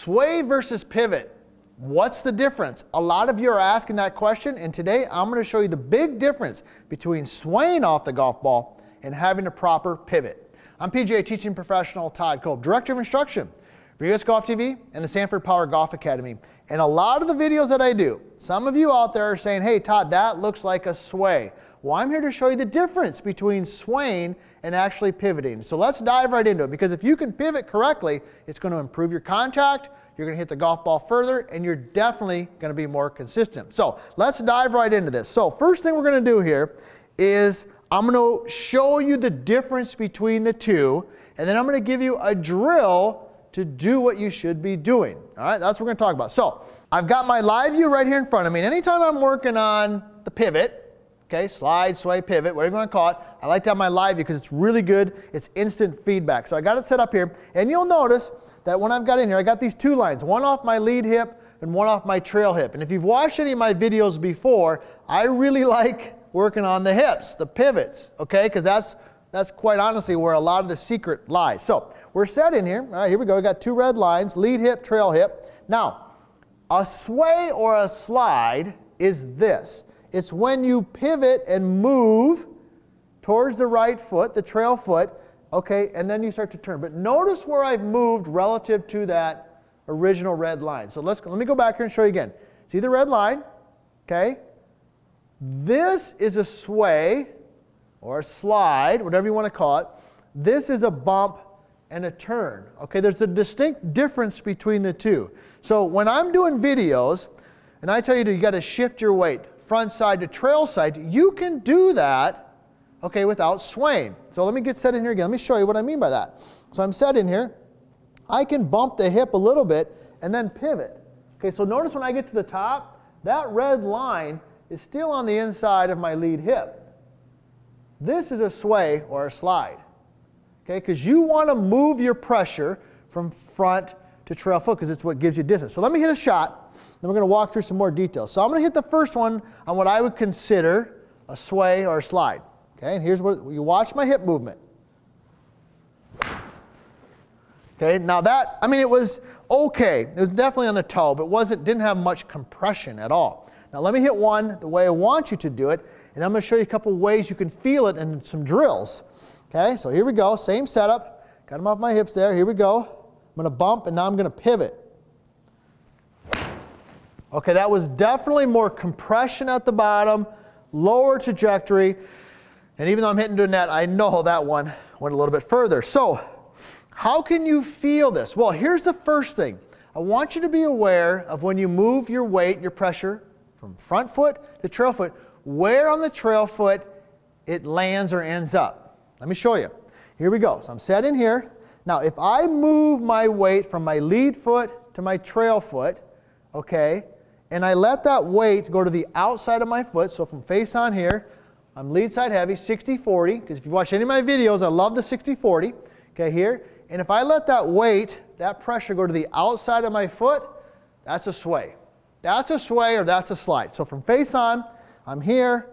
Sway versus pivot. What's the difference? A lot of you are asking that question, and today I'm going to show you the big difference between swaying off the golf ball and having a proper pivot. I'm PGA teaching professional Todd Kolb, Director of Instruction for US Golf TV and the Sanford Power Golf Academy. And a lot of the videos that I do, some of you out there are saying, hey Todd, that looks like a sway. Well, I'm here to show you the difference between swaying and actually pivoting. So let's dive right into it, because if you can pivot correctly, it's going to improve your contact, you're going to hit the golf ball further, and you're definitely going to be more consistent. So let's dive right into this. So first thing we're going to do here is I'm going to show you the difference between the two, and then I'm going to give you a drill to do what you should be doing. All right, that's what we're going to talk about. So I've got my live view right here in front of me. And anytime I'm working on the pivot, okay, slide, sway, pivot, whatever you want to call it, I like to have my live view because it's really good. It's instant feedback. So I got it set up here, and you'll notice that when I've got in here, I got these two lines, one off my lead hip and one off my trail hip. And if you've watched any of my videos before, I really like working on the hips, the pivots, okay, because that's quite honestly where a lot of the secret lies. So we're set in here. All right, here we go. We got two red lines, lead hip, trail hip. Now, a sway or a slide is this. It's when you pivot and move towards the right foot, the trail foot, okay, and then you start to turn. But notice where I've moved relative to that original red line. So let me go back here and show you again. See the red line? Okay. This is a sway or a slide, whatever you want to call it. This is a bump and a turn. Okay, there's a distinct difference between the two. So when I'm doing videos and I tell you you got to shift your weight front side to trail side, you can do that, okay, without swaying. So let me get set in here again. Let me show you what I mean by that. So I'm set in here. I can bump the hip a little bit and then pivot. Okay, so notice when I get to the top, that red line is still on the inside of my lead hip. This is a sway or a slide, okay, because you want to move your pressure from front to trail foot because it's what gives you distance. So let me hit a shot, then we're going to walk through some more details. So I'm going to hit the first one on what I would consider a sway or a slide. Okay, and here's what you watch my hip movement. Okay, now that, I mean, it was okay. It was definitely on the toe, but didn't have much compression at all. Now let me hit one the way I want you to do it, and I'm going to show you a couple ways you can feel it and some drills. Okay, so here we go, same setup. Got them off my hips there, here we go. I'm going to bump, and now I'm going to pivot. Okay, that was definitely more compression at the bottom, lower trajectory, and even though I'm hitting to a net, I know that one went a little bit further. So how can you feel this? Well, here's the first thing. I want you to be aware of when you move your weight, your pressure, from front foot to trail foot, where on the trail foot it lands or ends up. Let me show you. Here we go. So I'm set in here. Now if I move my weight from my lead foot to my trail foot, okay, and I let that weight go to the outside of my foot, so from face on here, I'm lead side heavy, 60-40, because if you watch any of my videos, I love the 60-40, okay, here. And if I let that weight, that pressure go to the outside of my foot, that's a sway. That's a sway or that's a slide. So from face on, I'm here.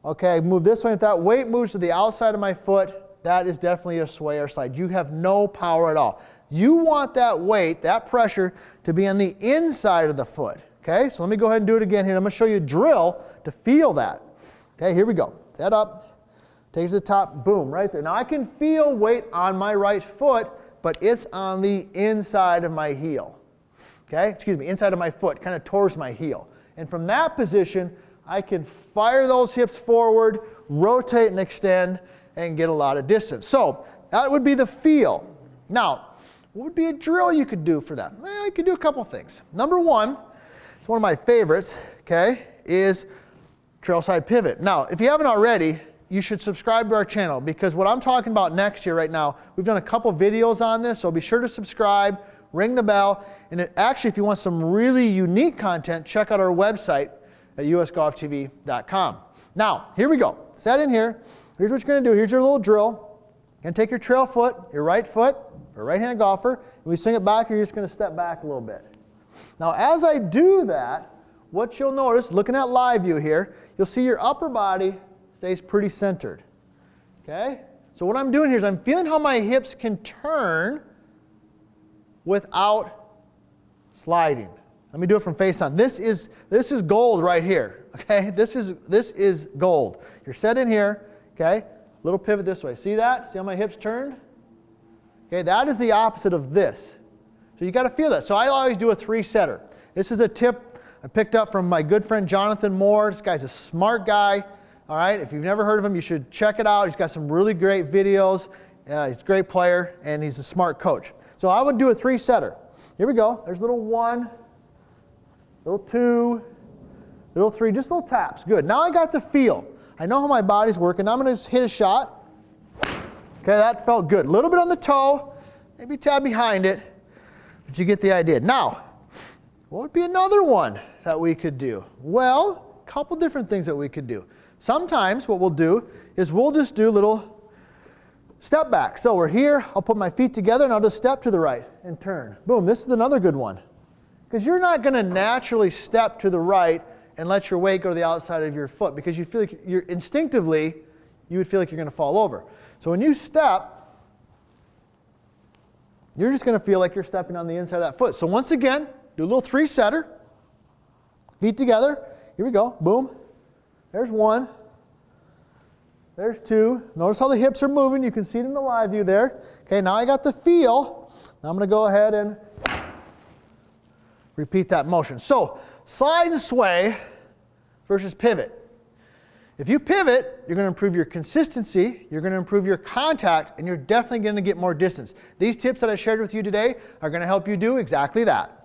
Okay, I move this way. If that weight moves to the outside of my foot, that is definitely a sway or slide. You have no power at all. You want that weight, that pressure, to be on the inside of the foot. Okay, so let me go ahead and do it again here. I'm going to show you a drill to feel that. Okay, here we go. Set up, take it to the top, boom, right there. Now I can feel weight on my right foot, but it's on the inside of my heel. Okay, excuse me, inside of my foot, kind of towards my heel. And from that position, I can fire those hips forward, rotate and extend, and get a lot of distance. So that would be the feel. Now, what would be a drill you could do for that? Well, you could do a couple things. Number one, it's one of my favorites, okay, is trail side pivot. Now, if you haven't already, you should subscribe to our channel, because what I'm talking about next year right now, we've done a couple videos on this, so be sure to subscribe, ring the bell, and actually if you want some really unique content, check out our website at usgolftv.com. Now, here we go. Set in here. Here's what you're going to do. Here's your little drill. You're going to take your trail foot, your right foot, for a right-hand golfer, and we swing it back, you're just going to step back a little bit. Now, as I do that, what you'll notice, looking at live view here, you'll see your upper body stays pretty centered. Okay? So what I'm doing here is I'm feeling how my hips can turn without sliding. Let me do it from face on. This is gold right here, okay? This is gold. You're set in here, okay? Little pivot this way. See that? See how my hips turned? Okay, that is the opposite of this. So you got to feel that. So I always do a 3-setter. This is a tip I picked up from my good friend Jonathan Moore. This guy's a smart guy. All right, if you've never heard of him, you should check it out. He's got some really great videos. He's a great player, and he's a smart coach. So I would do a 3-setter. Here we go. There's little 1, little 2, little 3, just little taps. Good. Now I got the feel. I know how my body's working. Now I'm going to hit a shot. Okay, that felt good. A little bit on the toe, maybe tab behind it, but you get the idea. Now, what would be another one that we could do? Well, a couple different things that we could do. Sometimes what we'll do is we'll just do little step back. So we're here, I'll put my feet together and I'll just step to the right and turn. Boom, this is another good one. Because you're not going to naturally step to the right and let your weight go to the outside of your foot because you feel like you're instinctively, you would feel like you're going to fall over. So when you step, you're just going to feel like you're stepping on the inside of that foot. So once again, do a little 3-setter. Feet together. Here we go. Boom. There's 1. There's 2. Notice how the hips are moving. You can see it in the live view there. Okay, now I got the feel. Now I'm going to go ahead and repeat that motion. So slide and sway versus pivot. If you pivot, you're going to improve your consistency, you're going to improve your contact, and you're definitely going to get more distance. These tips that I shared with you today are going to help you do exactly that.